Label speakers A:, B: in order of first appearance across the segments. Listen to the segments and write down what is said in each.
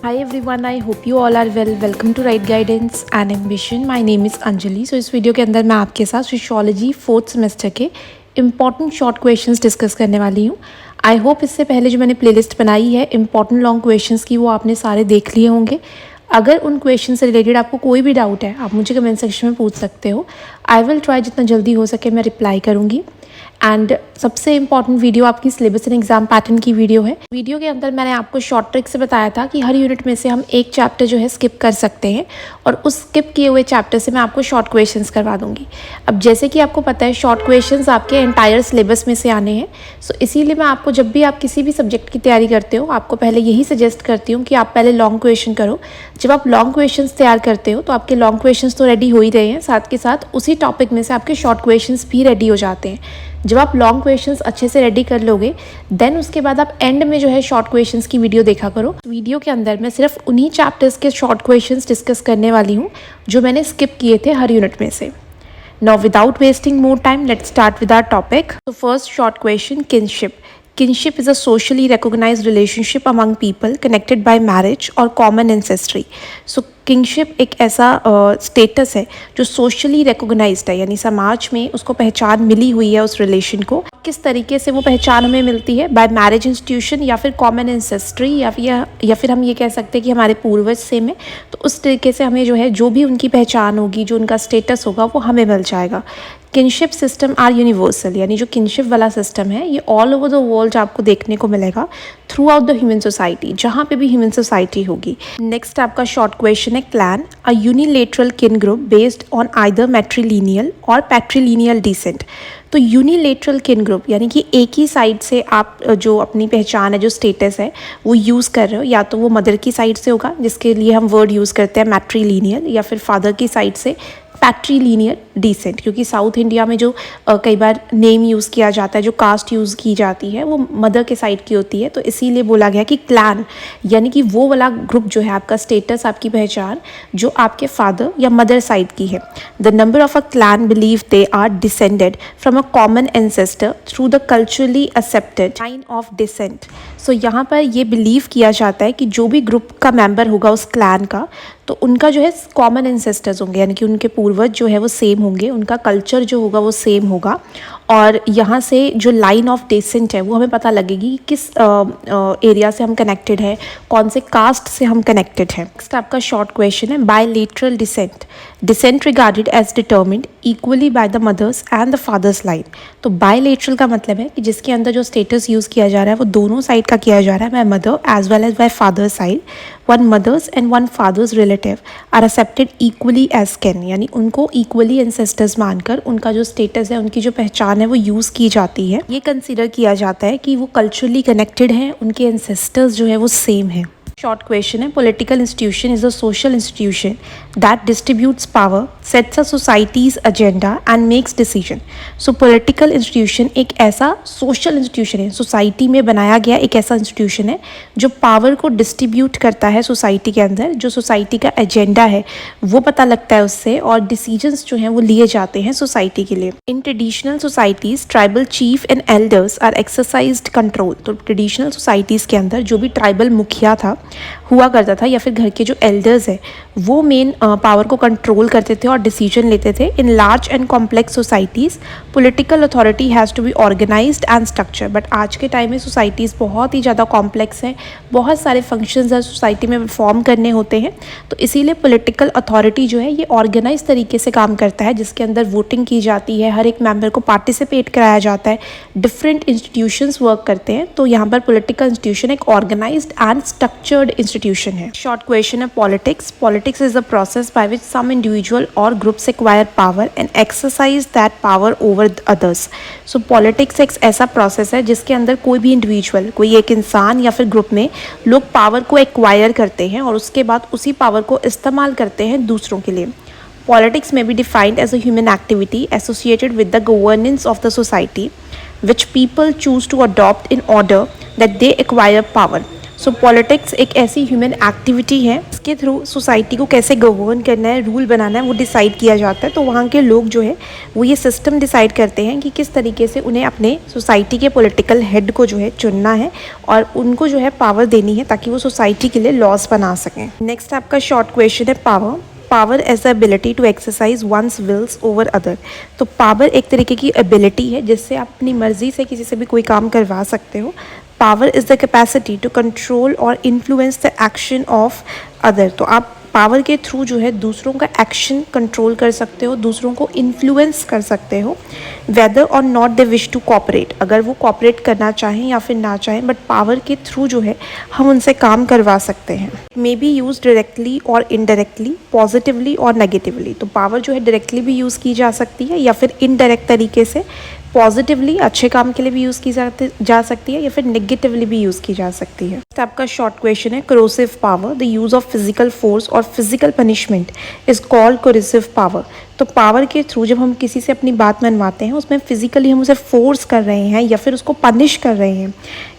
A: Hi everyone, I hope you all are well. Welcome to Right Guidance and Ambition. My name is Anjali. So इस video के अंदर मैं आपके साथ sociology 4th semester के important short questions discuss करने वाली हूँ. आई होप इससे पहले जो मैंने प्लेलिस्ट बनाई है इम्पॉर्टेंट लॉन्ग क्वेश्चंस की वो आपने सारे देख लिए होंगे. अगर उन क्वेश्चन से रिलेटेड आपको कोई भी डाउट है आप मुझे कमेंट सेक्शन में पूछ सकते हो. आई विल ट्राई जितना जल्दी हो सके मैं रिप्लाई करूँगी. एंड सबसे इम्पॉर्टेंट वीडियो आपकी सिलेबस एंड एग्जाम पैटर्न की वीडियो है. वीडियो के अंदर मैंने आपको शॉर्ट ट्रिक से बताया था कि हर यूनिट में से हम एक चैप्टर जो है स्किप कर सकते हैं और उस स्किप किए हुए चैप्टर से मैं आपको शॉर्ट क्वेश्चंस करवा दूंगी. अब जैसे कि आपको पता है शॉर्ट क्वेश्चंस आपके एंटायर सिलेबस में से आने हैं. सो इसीलिए मैं आपको जब भी आप किसी भी सब्जेक्ट की तैयारी करते हो आपको पहले यही सजेस्ट करती हूँ कि आप पहले लॉन्ग क्वेश्चन करो. जब आप लॉन्ग क्वेश्चन तैयार करते हो तो आपके लॉन्ग क्वेश्चन तो रेडी हो ही रहे हैं, साथ के साथ उसी टॉपिक में से आपके शॉर्ट क्वेश्चन भी रेडी हो जाते हैं. जब आप लॉन्ग क्वेश्चंस अच्छे से रेडी कर लोगे देन उसके बाद आप एंड में जो है शॉर्ट क्वेश्चंस की वीडियो देखा करो. वीडियो के अंदर मैं सिर्फ उन्हीं चैप्टर्स के शॉर्ट क्वेश्चंस डिस्कस करने वाली हूँ जो मैंने स्किप किए थे हर यूनिट में से. Now without wasting more time let's start with our topic. तो first short question, kinship. Kinship is a socially recognized relationship among people connected by marriage or common ancestry. So kingship एक ऐसा status है जो socially recognised है, यानी समाज में उसको पहचान मिली हुई है उस रिलेशन को. किस तरीके से वो पहचान हमें मिलती है? बाय मैरिज इंस्टीट्यूशन या फिर कॉमन एंसेस्ट्री या फिर हम ये कह सकते हैं कि हमारे पूर्वज से में. तो उस तरीके से हमें जो है जो भी उनकी पहचान होगी, जो उनका स्टेटस होगा वो हमें मिल जाएगा. किनशिप सिस्टम आर यूनिवर्सल, यानी जो किनशिप वाला सिस्टम है ये ऑल ओवर द वर्ल्ड आपको देखने को मिलेगा through out the human society, जहाँ पे भी ह्यूमन सोसाइटी होगी. नेक्स्ट आपका शॉर्ट क्वेश्चन है क्लैन, अ यूनिलेटरल किन ग्रुप बेस्ड ऑन आइदर मैट्रिलिनियल और पैट्रिलिनियल डिसेंट. तो यूनिलेटरल किन ग्रुप यानी कि एक ही साइड से आप जो अपनी पहचान है, जो स्टेटस है वो यूज़ कर रहे हो, या तो वो मदर की साइड से होगा जिसके लिए हम वर्ड यूज़ करते हैं मैट्रिलिनियल, या फिर फादर की साइड से पैट्रीलिनियल डिसेंट. क्योंकि साउथ इंडिया में जो कई बार नेम यूज़ किया जाता है, जो कास्ट यूज़ की जाती है वो मदर के साइड की होती है. तो इसीलिए बोला गया कि क्लैन यानी कि वो वाला ग्रुप जो है आपका स्टेटस, आपकी पहचान जो आपके फादर या मदर साइड की है. The number of a clan believe they are descended from a common ancestor through the culturally accepted line of descent. So यहाँ पर ये बिलीव किया जाता है कि जो भी ग्रुप का मेंबर होगा उस क्लैन का तो उनका जो है कॉमन एंसेस्टर्स होंगे, यानी कि उनके पूर्वज जो है वो सेम होंगे, उनका कल्चर जो होगा वो सेम होगा. और यहाँ से जो लाइन ऑफ डिसेंट है वो हमें पता लगेगी कि किस एरिया से हम कनेक्टेड है, कौन से कास्ट से हम कनेक्टेड है. नेक्स्ट आपका शॉर्ट क्वेश्चन है bilateral descent. Descent regarded as determined equally by the mother's and the father's line. तो बायलेटरल का मतलब है कि जिसके अंदर जो स्टेटस यूज़ किया जा रहा है वो दोनों साइड का किया जा रहा है, by mother as well as by father side. One mother's and one father's relative are accepted equally as kin, यानी उनको इक्वली एंसेस्टर्स मानकर उनका जो स्टेटस है, उनकी जो पहचान है वो यूज़ की जाती है. ये कंसिडर किया जाता है कि वो कल्चरली कनेक्टेड हैं, उनके एंसेस्टर्स जो है वो सेम है. शॉर्ट क्वेश्चन है political institution is a social institution that distributes power, sets a societies agenda and makes decision. So political institution एक ऐसा सोशल इंस्टीट्यूशन है, सोसाइटी में बनाया गया एक ऐसा इंस्टीट्यूशन है जो पावर को डिस्ट्रीब्यूट करता है सोसाइटी के अंदर. जो सोसाइटी का एजेंडा है वो पता लगता है उससे, और डिसीजंस जो हैं वो लिए जाते हैं सोसाइटी के लिए. In traditional societies tribal chief and elders are exercised control. तो ट्रेडिशनल सोसाइटीज़ के अंदर जो भी ट्राइबल मुखिया था हुआ करता था, या फिर घर के जो एल्डर्स है वो मेन पावर को कंट्रोल करते थे और डिसीजन लेते थे. In large and complex societies political authority has to be organised and structure. But आज के टाइम में सोसाइटीज़ बहुत ही ज़्यादा कॉम्प्लेक्स हैं, बहुत सारे फंक्शंस हैं सोसाइटी में परफॉर्म करने होते हैं. तो इसीलिए पॉलिटिकल अथॉरिटी जो है ये ऑर्गेनाइज तरीके से काम करता है, जिसके अंदर वोटिंग की जाती है, हर एक मेंबर को पार्टिसिपेट कराया जाता है, डिफरेंट इंस्टीट्यूशंस वर्क करते हैं. तो यहाँ पर पॉलिटिकल इंस्टीट्यूशन एक ऑर्गेनाइज्ड एंड स्ट्रक्चर्ड इंस्टीट्यूशन है. शॉर्ट क्वेश्चन है politics. Politics is the process by which some individual और groups acquire power and exercise that power over others. So politics एक ऐसा प्रोसेस है जिसके अंदर कोई भी इंडिविजुअल, कोई एक इंसान या फिर ग्रुप में लोग पावर को एक्वायर करते हैं और उसके बाद उसी पावर को इस्तेमाल करते हैं दूसरों के लिए. Politics may be defined as a human activity associated with the governance of the society, which people choose to adopt in order that they acquire power. So politics एक ऐसी ह्यूमन एक्टिविटी है इसके थ्रू सोसाइटी को कैसे govern करना है, rule बनाना है, वो डिसाइड किया जाता है। तो वहाँ के लोग जो है वो ये सिस्टम डिसाइड करते हैं कि किस तरीके से उन्हें अपने सोसाइटी के पॉलिटिकल हेड को जो है चुनना है और उनको जो है पावर देनी है ताकि वो सोसाइटी के लिए लॉज बना सकें। नेक्स्ट आपका शॉर्ट क्वेश्चन है power as the ability to exercise one's wills over other. तो पावर एक तरीके की एबिलिटी है जिससे आप अपनी मर्जी से किसी से भी कोई काम करवा सकते हो। Power is the capacity to control और influence the action of other. तो आप पावर के थ्रू जो है दूसरों का एक्शन कंट्रोल कर सकते हो, दूसरों को इन्फ्लुएंस कर सकते हो, वेदर और not they wish to cooperate, अगर वो कॉपरेट करना चाहें या फिर ना चाहें, बट पावर के थ्रू जो है हम उनसे काम करवा सकते हैं। मे बी यूज डायरेक्टली और इनडायरेक्टली, पॉजिटिवली और नेगेटिवली। तो पावर जो है डायरेक्टली भी यूज़ की जा सकती है या फिर इनडायरेक्ट तरीके से पॉजिटिवली अच्छे काम के लिए भी यूज़ की जा सकती है या फिर नेगेटिवली भी यूज़ की जा सकती है। तो आपका शॉर्ट क्वेश्चन है coercive power, the use of physical force और physical punishment is called coercive power. तो पावर के थ्रू जब हम किसी से अपनी बात मनवाते हैं उसमें फिजिकली हम उसे फोर्स कर रहे हैं या फिर उसको पनिश कर रहे हैं,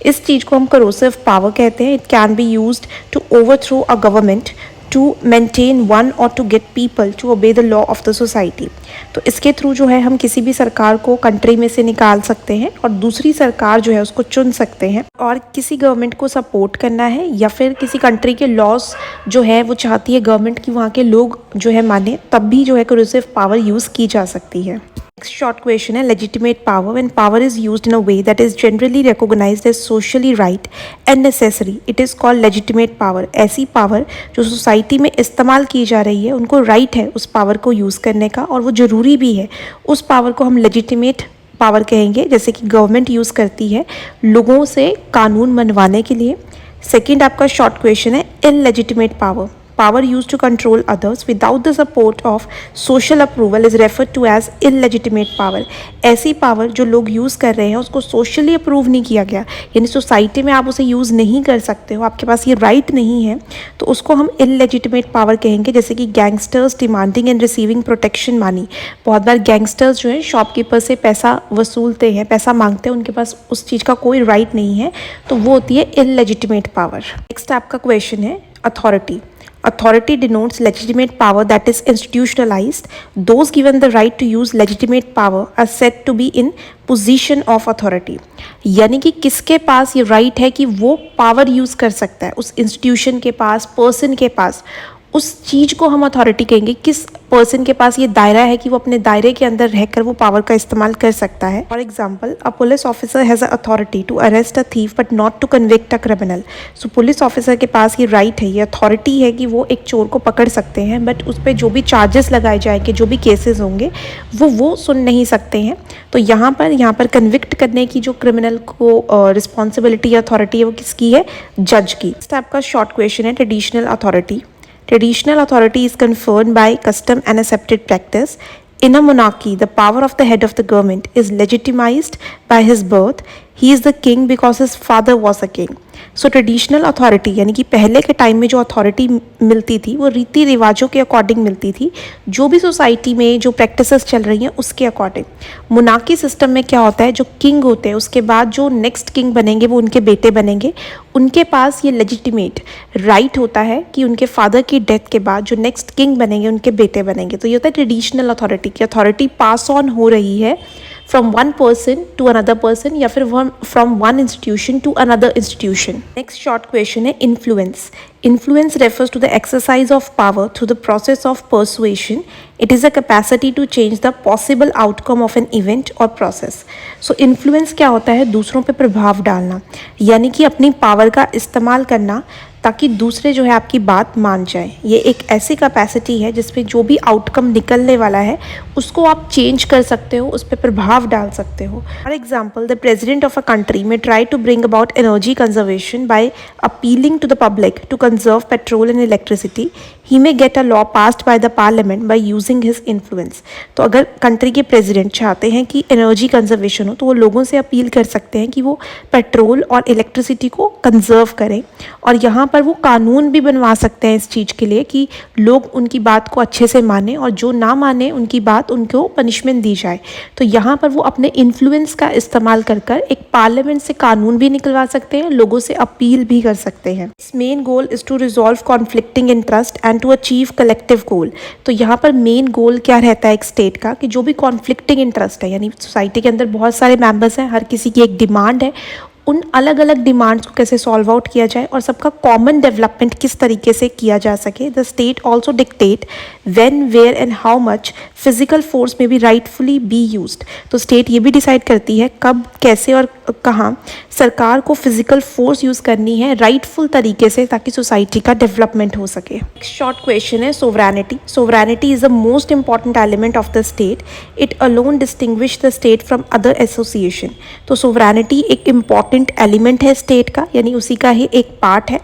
A: इस चीज़ को हम कोरोसिव पावर कहते हैं। It can be used to overthrow a government, to maintain one or to get people to obey the law of the society। तो इसके थ्रू जो है हम किसी भी सरकार को कंट्री में से निकाल सकते हैं और दूसरी सरकार जो है उसको चुन सकते हैं। और किसी गवर्नमेंट को सपोर्ट करना है या फिर किसी कंट्री के लॉस जो है वो चाहती है गवर्नमेंट की वहाँ के लोग जो है माने, तब भी जो है कोरोसिव पावर यूज़ की जा सकती है। नेक्स्ट शॉर्ट क्वेश्चन है legitimate power, when power is used in a way that is generally recognised as socially right and necessary, it is called legitimate power. ऐसी पावर जो सोसाइटी में इस्तेमाल की जा रही है, उनको राइट है उस पावर को यूज़ करने का और वो ज़रूरी भी है, उस पावर को हम लेजिटिमेट पावर कहेंगे। जैसे कि गवर्नमेंट यूज़ करती है लोगों से कानून मनवाने के लिए। सेकेंड आपका शॉर्ट क्वेश्चन है illegitimate power, power used to control others without the support of social approval is referred to as illegitimate power। ऐसी पावर जो लोग यूज़ कर रहे हैं उसको सोशली अप्रूव नहीं किया गया, यानी सोसाइटी में आप उसे यूज़ नहीं कर सकते हो, आपके पास ये राइट नहीं है, तो उसको हम इलेजिटिमेट पावर कहेंगे। जैसे कि gangsters demanding and receiving protection money, बहुत बार गैंगस्टर्स जो है शॉपकीपर से पैसा वसूलते हैं, पैसा मांगते हैं, उनके पास उस चीज़ का कोई राइट नहीं है, तो वो होती है इलेजिटिमेट पावर। नेक्स्ट आपका क्वेश्चन है authority. Authority denotes legitimate power that is institutionalized. Those given the right to use legitimate power are said to be in position of authority। यानी कि किसके पास ये राइट है कि वो पावर यूज़ कर सकता है, उस इंस्टीट्यूशन के पास, पर्सन के पास, उस चीज़ को हम अथॉरिटी कहेंगे। किस पर्सन के पास ये दायरा है कि वो अपने दायरे के अंदर रहकर वो पावर का इस्तेमाल कर सकता है। For example, a police officer has a authority to arrest a thief but not to convict a criminal. So police officer के पास ये राइट है, ये अथॉरिटी है कि वो एक चोर को पकड़ सकते हैं, बट उस पर जो भी चार्जेस लगाए जाएंगे, जो भी केसेस होंगे वो सुन नहीं सकते हैं। तो यहाँ पर कन्विक्ट करने की जो क्रिमिनल को रिस्पॉन्सिबिलिटी या अथॉरिटी है वो किसकी है? जज की। नेक्स्ट आपका शॉर्ट क्वेश्चन है traditional authority. Traditional authority is conferred by custom and accepted practice. In a monarchy, the power of the head of the government is legitimized by his birth. He is the king because his father was a king. So traditional authority यानी कि पहले के time में जो authority मिलती थी वो रीति रिवाजों के अकॉर्डिंग मिलती थी, जो भी सोसाइटी में जो प्रैक्टिसेस चल रही हैं उसके अकॉर्डिंग। मोनार्की सिस्टम में क्या होता है, जो किंग होते हैं उसके बाद जो नेक्स्ट किंग बनेंगे वो उनके बेटे बनेंगे, उनके पास ये लेजिटिमेट राइट होता है कि उनके फादर की डेथ के बाद जो नेक्स्ट किंग बनेंगे उनके बेटे बनेंगे। तो ये होता है ट्रेडिशनल अथॉरिटी की अथॉरिटी पास ऑन हो रही है from one person to another person या फिर from one institution to another institution। Next short question है influence। Influence refers to the exercise of power through the process of persuasion. It is a capacity to change the possible outcome of an event or process। So influence क्या होता है? दूसरों पे प्रभाव डालना, यानी कि अपनी पावर का इस्तेमाल करना ताकि दूसरे जो है आपकी बात मान जाए। ये एक ऐसी कैपेसिटी है जिसपे जो भी आउटकम निकलने वाला है उसको आप चेंज कर सकते हो, उस पर प्रभाव डाल सकते हो। For example, the president of a country may try to bring about energy conservation by appealing to the public to conserve petrol and electricity. He may get a law passed by the parliament by using his influence. तो अगर country के president चाहते हैं कि energy conservation हो तो वो लोगों से अपील कर सकते हैं कि वो पेट्रोल और इलेक्ट्रिसिटी को कंजर्व करें, और यहाँ पर वो कानून भी बनवा सकते हैं इस चीज़ के लिए कि लोग उनकी बात को अच्छे से माने और जो ना माने उनकी बात उनको पनिशमेंट दी जाए। तो यहाँ पर वो अपने इन्फ्लुएंस का इस्तेमाल कर कर एक पार्लियामेंट से कानून भी निकलवा सकते हैं, लोगों से अपील भी कर सकते हैं। Main goal is to resolve conflicting interest and to achieve collective goal. तो यहाँ पर मेन गोल क्या रहता है एक स्टेट का, कि जो भी कॉन्फ्लिक्टिंग इंटरेस्ट है, यानी सोसाइटी के अंदर बहुत सारे मेंबर्स हैं, हर किसी की एक डिमांड है, उन अलग अलग डिमांड्स को कैसे सॉल्व आउट किया जाए और सबका कॉमन डेवलपमेंट किस तरीके से किया जा सके। The state also dictate when, where and how much physical force may be rightfully be used. तो स्टेट ये भी डिसाइड करती है कब, कैसे और कहाँ सरकार को फिजिकल फोर्स यूज़ करनी है राइटफुल तरीके से, ताकि सोसाइटी का डेवलपमेंट हो सके। शॉर्ट क्वेश्चन है sovereignty. Sovereignty is the most important element of the state. It alone distinguish the state from other association. तो सोवरेनिटी एक इम्पॉर्टेंट एलिमेंट है स्टेट का, यानी उसी का ही एक पार्ट है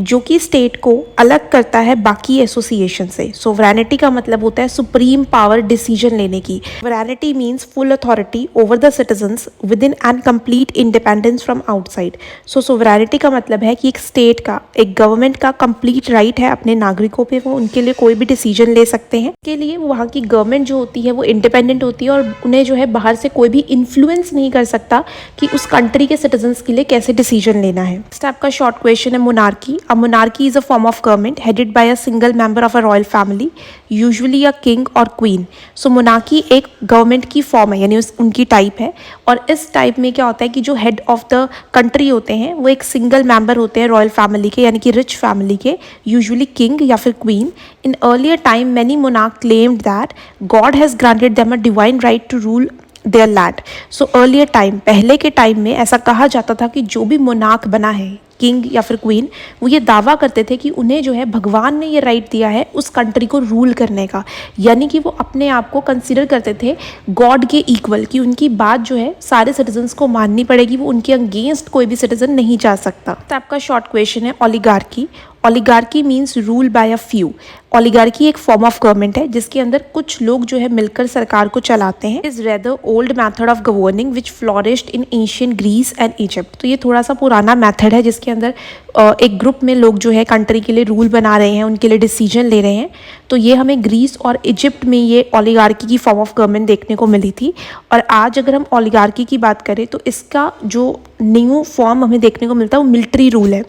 A: जो कि स्टेट को अलग करता है बाकी एसोसिएशन से। सोवरेनिटी का मतलब होता है सुप्रीम पावर डिसीजन लेने की। Sovereignty means full authority over the citizens with in and complete independence from outside. So sovereignty का मतलब है कि एक स्टेट का, एक गवर्नमेंट का कंप्लीट राइट है अपने नागरिकों पे, वो उनके लिए कोई भी डिसीजन ले सकते हैं। इसके लिए वहाँ की गवर्नमेंट जो होती है वो इंडिपेंडेंट होती है और उन्हें जो है बाहर से कोई भी इन्फ्लुएंस नहीं कर सकता कि उस कंट्री के सिटीजन के लिए कैसे डिसीजन लेना है। नेक्स्ट आपका शॉर्ट क्वेश्चन है monarchy. A monarchy is a form of government headed by a single member of a royal family, usually a king और क्वीन। सो मोनार्की एक गवर्नमेंट की फॉर्म है, यानी उनकी टाइप है, और इस टाइप में क्या होता है कि जो हेड ऑफ द कंट्री होते हैं वो एक सिंगल मेंबर होते हैं रॉयल फैमिली के, यानी कि रिच फैमिली के, यूजुअली किंग या फिर queen. In earlier time many monarch claimed that God has granted them a divine right to rule their land. So earlier time, पहले के टाइम में ऐसा कहा जाता था कि जो भी मोनार्क बना है, किंग या फिर क्वीन, वो ये दावा करते थे कि उन्हें जो है भगवान ने ये राइट दिया है उस कंट्री को रूल करने का, यानी कि वो अपने आप को कंसिडर करते थे गॉड के इक्वल, कि उनकी बात जो है सारे सिटीजन्स को माननी पड़ेगी, वो उनके अगेंस्ट कोई भी सिटीजन नहीं जा सकता। तो आपका शॉर्ट क्वेश्चन है oligarchy. Oligarchy means rule by a few. Oligarchy एक फॉर्म ऑफ गवर्नमेंट है जिसके अंदर कुछ लोग जो है मिलकर सरकार को चलाते हैं। Is rather old method of governing which flourished in ancient Greece and Egypt. तो ये थोड़ा सा पुराना मेथड है जिसके अंदर एक ग्रुप में लोग जो है कंट्री के लिए रूल बना रहे हैं, उनके लिए डिसीजन ले रहे हैं। तो ये हमें ग्रीस और इजिप्ट में ये ओलिगार्की की फॉर्म ऑफ गवर्नमेंट देखने को मिली थी। और आज अगर हम ओलिगार्की की बात करें तो इसका जो न्यू फॉर्म हमें देखने को मिलता है वो मिलिट्री रूल है।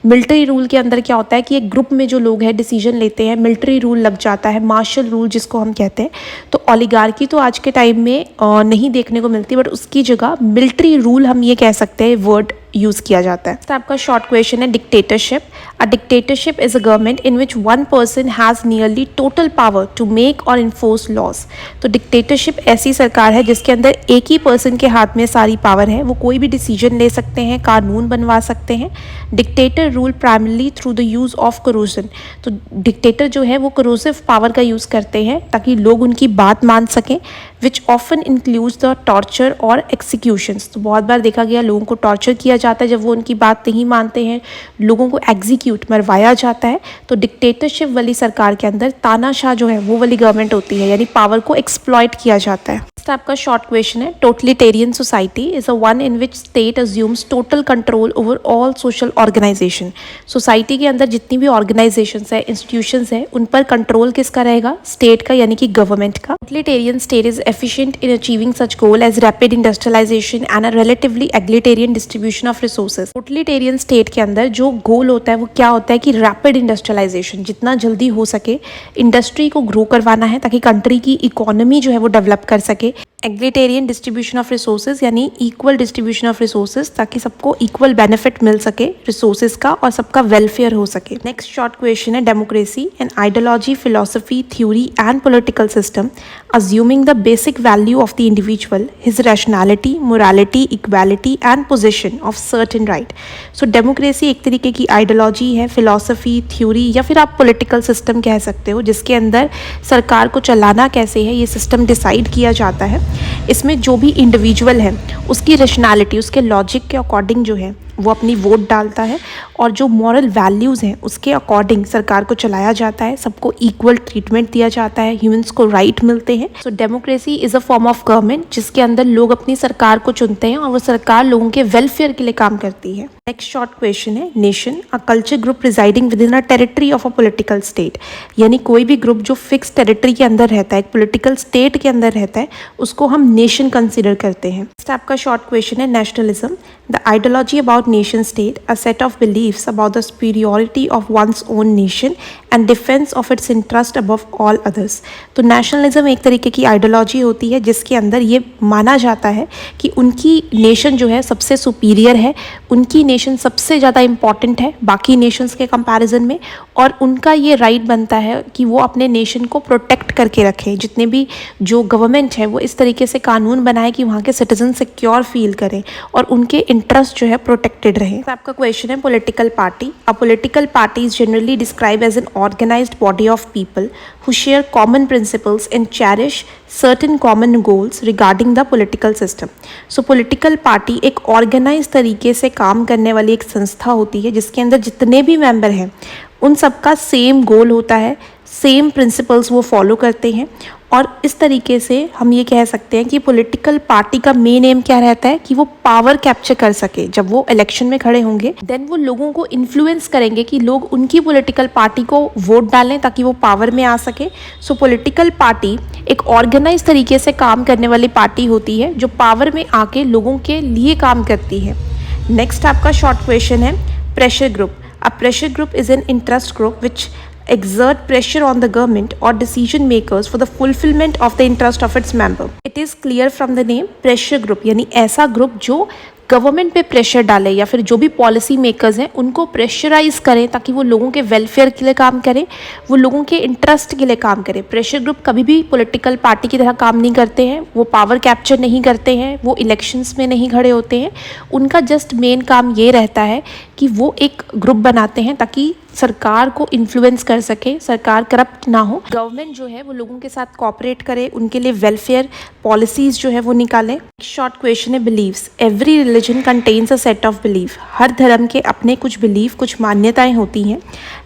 A: मिलिट्री रूल के अंदर क्या होता है कि एक ग्रुप में जो लोग हैं डिसीजन लेते हैं, मिलिट्री रूल लग जाता है, मार्शल रूल जिसको हम कहते हैं। तो ओलिगार्की तो आज के टाइम में नहीं देखने को मिलती, बट उसकी जगह मिलिट्री रूल हम ये कह सकते हैं वर्ड यूज़ किया जाता है। तो आपका शॉर्ट क्वेश्चन है dictatorship. A dictatorship is a government in which one person has nearly total power to make और इन्फोर्स लॉज। तो डिक्टेटरशिप ऐसी सरकार है जिसके अंदर एक ही पर्सन के हाथ में सारी पावर है, वो कोई भी डिसीजन ले सकते हैं, कानून बनवा सकते हैं। Dictator rule primarily through the use of corrosion. तो डिक्टेटर जो है वो करोसिव पावर का यूज़ करते हैं ताकि लोग उनकी बात मान सकें, विच ऑफन इंक्लूड्स द टॉर्चर और एक्सिक्यूशंस। तो बहुत बार देखा गया लोगों को टॉर्चर किया जाता है जब वो उनकी बात नहीं मानते हैं, लोगों को एग्जीक्यूट मरवाया जाता है। तो डिक्टेटरशिप वाली सरकार के अंदर तानाशाह जो है वो वाली गवर्नमेंट होती है, यानी पावर को एक्सप्लॉइट किया जाता है। आपका शॉर्ट क्वेश्चन है totalitarian society is a one in which state assumes total control over all social organisation. Society के अंदर जितनी भी ऑर्गेनाइजेशंस है, इंस्टीट्यूशंस है, उन पर कंट्रोल किसका रहेगा? स्टेट का, यानी कि गवर्नमेंट का। Totalitarian state is efficient in achieving such goal as rapid industrialisation and a relatively egalitarian distribution of resources. Totalitarian state के अंदर जो गोल होता है वो क्या होता है कि रैपिड इंडस्ट्रियलाइजेशन, जितना जल्दी हो सके इंडस्ट्री को ग्रो करवाना है ताकि कंट्री की इकोनॉमी जो है वो डेवलप कर सके। एग्लिटेरियन डिस्ट्रीब्यूशन ऑफ रिसोर्सेज यानी इक्वल डिस्ट्रीब्यूशन ऑफ रिसोर्सेज, ताकि सबको इक्वल बेनिफिट मिल सके रिसोर्सेज का और सबका वेलफेयर हो सके। नेक्स्ट शॉर्ट क्वेश्चन है democracy, an ideology, philosophy, theory and political system assuming the basic value of the individual, his rationality, morality, equality and possession of certain right। So democracy एक तरीके की ideology है, philosophy, theory या फिर आप political system कह सकते हो, जिसके अंदर सरकार को चलाना कैसे है ये सिस्टम डिसाइड किया जाता है। इसमें जो भी इंडिविजुअल है उसकी रैशनैलिटी, उसके लॉजिक के अकॉर्डिंग जो है वो अपनी वोट डालता है और जो मॉरल वैल्यूज़ हैं उसके अकॉर्डिंग सरकार को चलाया जाता है, सबको इक्वल ट्रीटमेंट दिया जाता है, ह्यूमंस को राइट मिलते हैं। So democracy is a form of government जिसके अंदर लोग अपनी सरकार को चुनते हैं और वो सरकार लोगों के वेलफेयर के लिए काम करती है। नेक्स्ट शॉर्ट क्वेश्चन है, nation a culture group residing with in a territory of a political state, यानी कोई भी ग्रुप जो फिक्स टेरिटरी के अंदर रहता है, एक पॉलिटिकल स्टेट के अंदर रहता है, उसको हम नेशन कंसिडर करते हैं। नेक्स्ट आपका शॉर्ट क्वेश्चन है, nationalism the ideology about nation state, a set of beliefs about the superiority of one's own nation and defense of its interest above all others। तो नेशनलिज्म एक तरीके की ideology होती है जिसके अंदर ये माना जाता है कि उनकी नेशन जो है सबसे सुपीरियर है, उनकी नेशन सबसे ज़्यादा इम्पॉर्टेंट है बाकी नेशंस के कंपैरिजन में, और उनका ये राइट बनता है कि वो अपने नेशन को प्रोटेक्ट करके रखें। जितने भी जो गवर्नमेंट है वो इस तरीके से कानून बनाए कि वहाँ के सिटीजन सिक्योर फील करें और उनके इंटरेस्ट जो है प्रोटेक्टेड रहे। तो आपका क्वेश्चन है, political party a political party is generally describe as an organised body of people who share common principles and cherish certain common goals regarding the political system। So political party एक organise तरीके से काम करने वाली एक संस्था होती है जिसके अंदर जितने भी मेंबर हैं उन सबका सेम गोल होता है, सेम प्रिंसिपल्स वो फॉलो करते हैं, और इस तरीके से हम ये कह सकते हैं कि पॉलिटिकल पार्टी का मेन एम क्या रहता है कि वो पावर कैप्चर कर सके। जब वो इलेक्शन में खड़े होंगे देन वो लोगों को इन्फ्लुएंस करेंगे कि लोग उनकी पॉलिटिकल पार्टी को वोट डालें ताकि वो पावर में आ सके। सो पॉलिटिकल पार्टी एक ऑर्गेनाइज तरीके से काम करने वाली पार्टी होती है जो पावर में आके लोगों के लिए काम करती है। नेक्स्ट आपका शॉर्ट क्वेश्चन है, pressure group a pressure group is an interest group which exert pressure on the government or decision makers for the fulfillment of the interest of its member। It is clear from the name pressure group, यानी ऐसा group जो government पे pressure डाले या फिर जो भी policy makers हैं उनको प्रेशराइज करें ताकि वो लोगों के वेलफेयर के लिए काम करें, वो लोगों के इंटरेस्ट के लिए काम करें। प्रेशर ग्रुप कभी भी पॉलिटिकल पार्टी की तरह काम नहीं करते हैं, वो पावर कैप्चर नहीं करते हैं, वो इलेक्शंस में नहीं खड़े होते हैं। उनका जस्ट मेन काम ये रहता है कि वो एक ग्रुप बनाते हैं ताकि सरकार को इन्फ्लुएंस कर सके, सरकार करप्ट ना हो, गवर्नमेंट जो है वो लोगों के साथ कोऑपरेट करे, उनके लिए वेलफेयर पॉलिसीज़ जो है वो निकालें। शॉर्ट क्वेश्चन है, beliefs every religion contains a set of belief. हर धर्म के अपने कुछ बिलीफ, कुछ मान्यताएं होती हैं।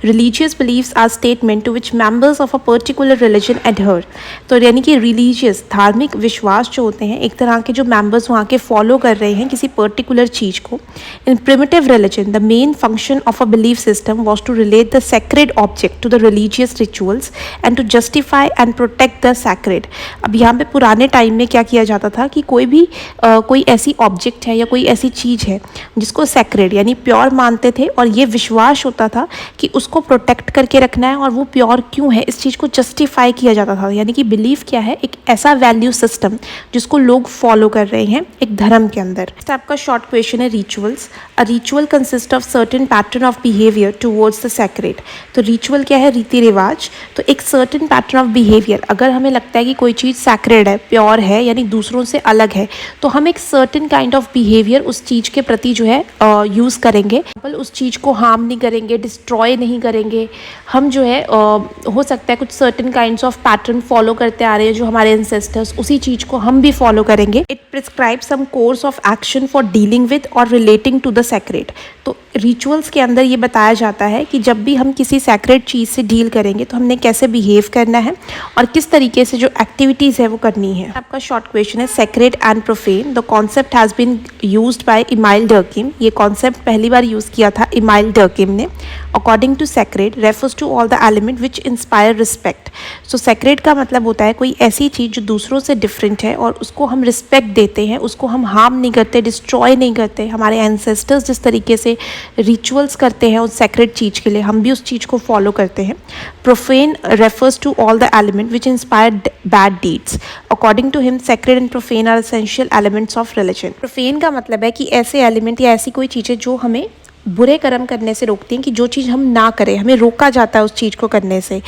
A: Religious beliefs are statement to which members of a particular religion adhere. तो यानी कि रिलीजियस धार्मिक विश्वास जो होते हैं एक तरह के जो मेंबर्स वहाँ के फॉलो कर रहे हैं किसी पर्टिकुलर चीज़ को। In primitive religion the main function of a belief system was to relate the sacred object to the religious rituals and to justify and protect the sacred। अब यहाँ पे पुराने टाइम में क्या किया जाता था कि कोई ऐसी ऑब्जेक्ट है या कोई ऐसी चीज़ है जिसको सैक्रेड यानी प्योर मानते थे और ये विश्वास होता था कि उसको प्रोटेक्ट करके रखना है और वो प्योर क्यों है इस चीज़ को जस्टिफाई किया जाता था। यानी कि बिलीफ क्या है, एक ऐसा वैल्यू सिस्टम जिसको लोग फॉलो कर रहे हैं एक धर्म के अंदर। आपका शॉर्ट क्वेश्चन है, rituals a ritual consist of certain pattern of behaviour towards the sacred. तो रिचुअल क्या है, रीति रिवाज। तो एक सर्टेन पैटर्न ऑफ बिहेवियर, अगर हमें लगता है कि कोई चीज़ सैक्रेड है, प्योर है यानी दूसरों से अलग है, तो हम एक सर्टेन काइंड ऑफ बिहेवियर उस चीज़ के प्रति जो है यूज़ करेंगे। उस चीज़ को हार्म नहीं करेंगे, डिस्ट्रॉय नहीं करेंगे। हम जो है हो सकता है कुछ certain kinds of pattern follow करते आ रहे हैं जो हमारे एंसेस्टर्स, उसी चीज़ को हम भी फॉलो करेंगे। It prescribe some course of action for dealing with और रिलेटिंग टू द सैक्रेड। तो रिचुअल्स के अंदर ये बताया जाता है कि जब भी हम किसी सैक्रेड चीज़ से डील करेंगे तो हमने कैसे बिहेव करना है और किस तरीके से जो एक्टिविटीज़ है वो करनी है। आपका शॉर्ट क्वेश्चन है, sacred and profane. The concept has been used by Emile Durkheim. ये कॉन्सेप्ट पहली बार यूज़ किया था इमाइल डर्किम ने। According to sacred refers to all the element which inspire respect. So sacred का मतलब होता है कोई ऐसी चीज़ जो दूसरों से डिफरेंट है और उसको हम रिस्पेक्ट देते हैं, उसको हम हार्म नहीं करते, डिस्ट्रॉय नहीं करते। हमारे एंसेस्टर्स जिस तरीके से रिचुअल्स करते हैं उस सैक्रेड चीज़ के लिए, हम भी उस चीज़ को फॉलो करते हैं। Profane refers to all the element which inspire bad deeds. According to him sacred and profane are essential elements of religion. Profane का मतलब है कि ऐसे एलिमेंट या ऐसी कोई चीज़ें जो हमें बुरे कर्म करने से रोकती हैं, कि जो चीज़ हम ना करें, हमें रोका जाता है उस चीज़ को करने से।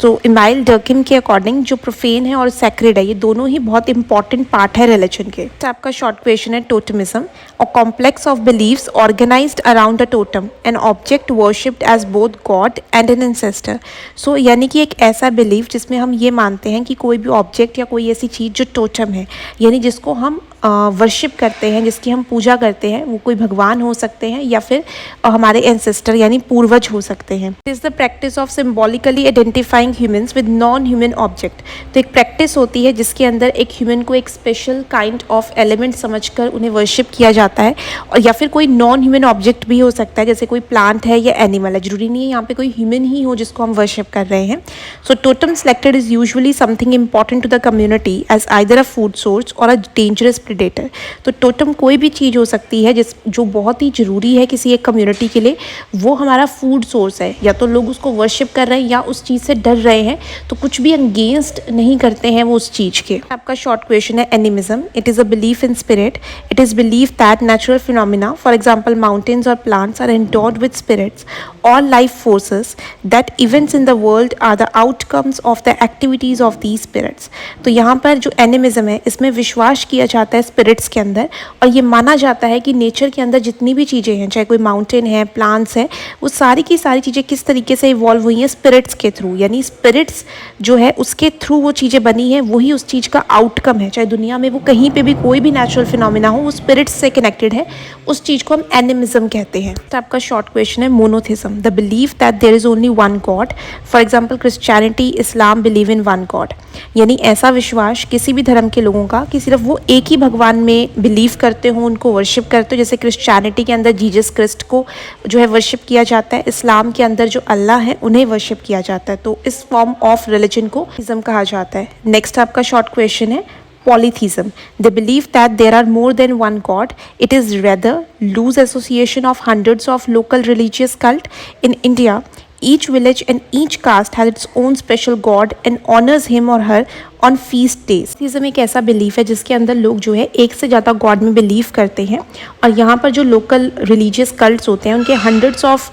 A: तो इमाइल डर्किम के अकॉर्डिंग जो प्रोफेन है और सैक्रेड है ये दोनों ही बहुत इंपॉर्टेंट पार्ट है रिलीजन के। तो आपका शॉर्ट क्वेश्चन है, टोटमिज्म और complex of beliefs organised around a totem an object worshipped as both god and an ancestor. So यानी कि एक ऐसा बिलीव जिसमें हम ये मानते हैं कि कोई भी ऑब्जेक्ट या कोई ऐसी चीज़ जो टोटम है यानी जिसको हम वर्शिप करते हैं, जिसकी हम पूजा करते हैं, वो कोई भगवान हो सकते हैं या फिर हमारे एंसेस्टर यानी पूर्वज हो सकते हैं। It is the practice of symbolically identifying humans with non human object. तो एक प्रैक्टिस होती है जिसके अंदर एक ह्यूमन को एक स्पेशल काइंड ऑफ एलिमेंट समझकर उन्हें वर्शिप किया जाता है, और या फिर कोई नॉन ह्यूमन ऑब्जेक्ट भी हो सकता है, जैसे कोई प्लांट है या एनिमल है। जरूरी नहीं है यहाँ पे कोई ह्यूमन ही हो जिसको हम वर्शिप कर रहे हैं। So totem selected is usually something important to the community as either a food source और अ डेंजरस प्रेडेटर। तो टोटम कोई भी चीज़ हो सकती है जो बहुत ही ज़रूरी है किसी एक कम्युनिटी के लिए, वो हमारा फूड सोर्स है। या तो लोग उसको वर्शिप कर रहे हैं या उस चीज़ से डर रहे हैं, तो कुछ भी अगेंस्ट नहीं करते हैं वो उस चीज़ के। आपका शॉर्ट क्वेश्चन है animism. It is a belief in spirit. It is believe that natural phenomena, for example mountains और plants, are endowed with spirits और life forces, that events in the world are the outcomes of the activities of these spirits. तो यहाँ पर जो animism है, इसमें विश्वास किया जाता है स्पिरिट्स के अंदर, और ये माना जाता है कि नेचर के अंदर जितनी भी चीज़ें हैं, चाहे कोई माउंटेन है, प्लांट्स है, वो सारी की सारी चीज़ें किस तरीके से इवॉल्व हुई हैं स्पिरिट्स के थ्रू। यानी स्पिरिट्स जो है उसके थ्रू वो चीज़ें बनी हैं, वही उस चीज़ का आउटकम है। चाहे दुनिया में वो कहीं पे भी कोई भी नेचुरल फिनोमिना हो, वो स्पिरिट्स से कनेक्टेड है, उस चीज़ को हम एनिमिज्म कहते हैं। तो आपका शॉर्ट क्वेश्चन है monotheism. The belief that there is only one God, for example Christianity, Islam believe in one God. यानी ऐसा विश्वास किसी भी धर्म के लोगों का कि सिर्फ वो एक ही भगवान में बिलीव करते हो, उनको वर्शिप करते हो। जैसे क्रिश्चियनिटी के अंदर जीसस क्रिस्ट को जो है वर्शिप किया जाता है, इस्लाम के अंदर जो अल्लाह है उन्हें वर्शिप किया जाता है। तो इस फॉर्म ऑफ रिलीजन को इज्म कहा जाता है। नेक्स्ट आपका शॉर्ट क्वेश्चन है polytheism. They believe that there are more than one god. It is rather loose association of hundreds of local religious cult. In India, each village and each caste has its own special god and honors him or her on feast days. Theism एक ऐसा belief है जिसके अंदर लोग जो है एक से ज़्यादा गॉड में बिलीव करते हैं, और यहाँ पर जो लोकल रिलीजियस कल्ट्स होते हैं उनके हंड्रेड्स ऑफ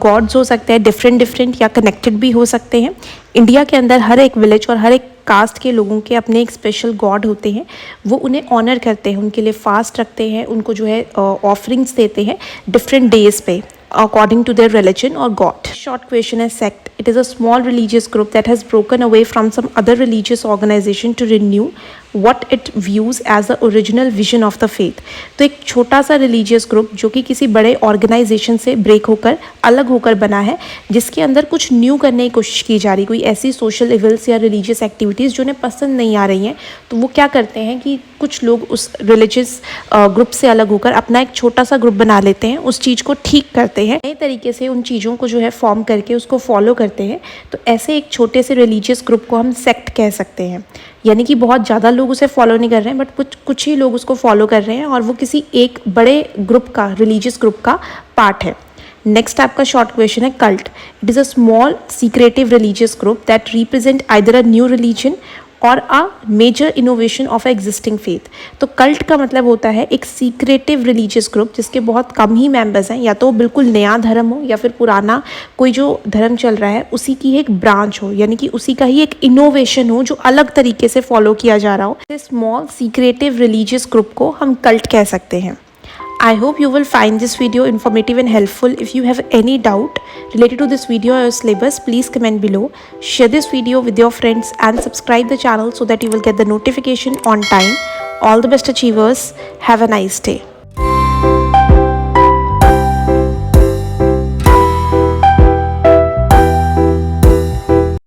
A: गॉड्स हो सकते हैं, डिफरेंट या कनेक्टेड भी हो सकते हैं। इंडिया के अंदर हर एक विलेज और हर एक कास्ट के लोगों के अपने एक स्पेशल गॉड होते हैं, वो उन्हें ऑनर करते हैं, उनके लिए फास्ट रखते हैं, उनको जो है ऑफरिंग्स देते हैं डिफरेंट डेज पे according to their religion or god. Short question is sect. It is a small religious group that has broken away from some other religious organization to renew what it views as the original vision of the faith. तो एक छोटा सा religious group जो कि किसी बड़े organisation से break होकर अलग होकर बना है, जिसके अंदर कुछ न्यू करने की कोशिश की जा रही, कोई ऐसी सोशल इवेंट्स या रिलीजियस एक्टिविटीज़ जो उन्हें पसंद नहीं आ रही हैं, तो वो क्या करते हैं कि कुछ लोग उस रिलीजियस ग्रुप से अलग होकर अपना एक छोटा सा ग्रुप बना लेते हैं, उस चीज़ को ठीक करते हैं, नए तरीके से उन चीज़ों को जो है फॉर्म करके उसको फॉलो करते हैं। तो ऐसे एक छोटे से रिलीजियस ग्रुप को हम सेक्ट कह सकते हैं। यानी कि बहुत ज़्यादा लोग उसे फॉलो नहीं कर रहे हैं, बट कुछ ही लोग उसको फॉलो कर रहे हैं, और वो किसी एक बड़े ग्रुप का, रिलीजियस ग्रुप का पार्ट है। नेक्स्ट आपका शॉर्ट क्वेश्चन है cult. It is a small secretive religious group that represent either a new religion और a major innovation of existing faith. तो कल्ट का मतलब होता है एक सीक्रेटिव रिलीजियस ग्रुप जिसके बहुत कम ही मेंबर्स हैं, या तो बिल्कुल नया धर्म हो या फिर पुराना कोई जो धर्म चल रहा है उसी की एक ब्रांच हो, यानी कि उसी का ही एक इनोवेशन हो जो अलग तरीके से फॉलो किया जा रहा हो। स्मॉल सीक्रेटिव रिलीजियस ग्रुप को हम कल्ट कह सकते हैं। I hope you will find this video informative and helpful. If you have any doubt related to this video or syllabus, please comment below. Share this video with your friends and subscribe the channel so that you will get the notification on time. All the best achievers. Have a nice day.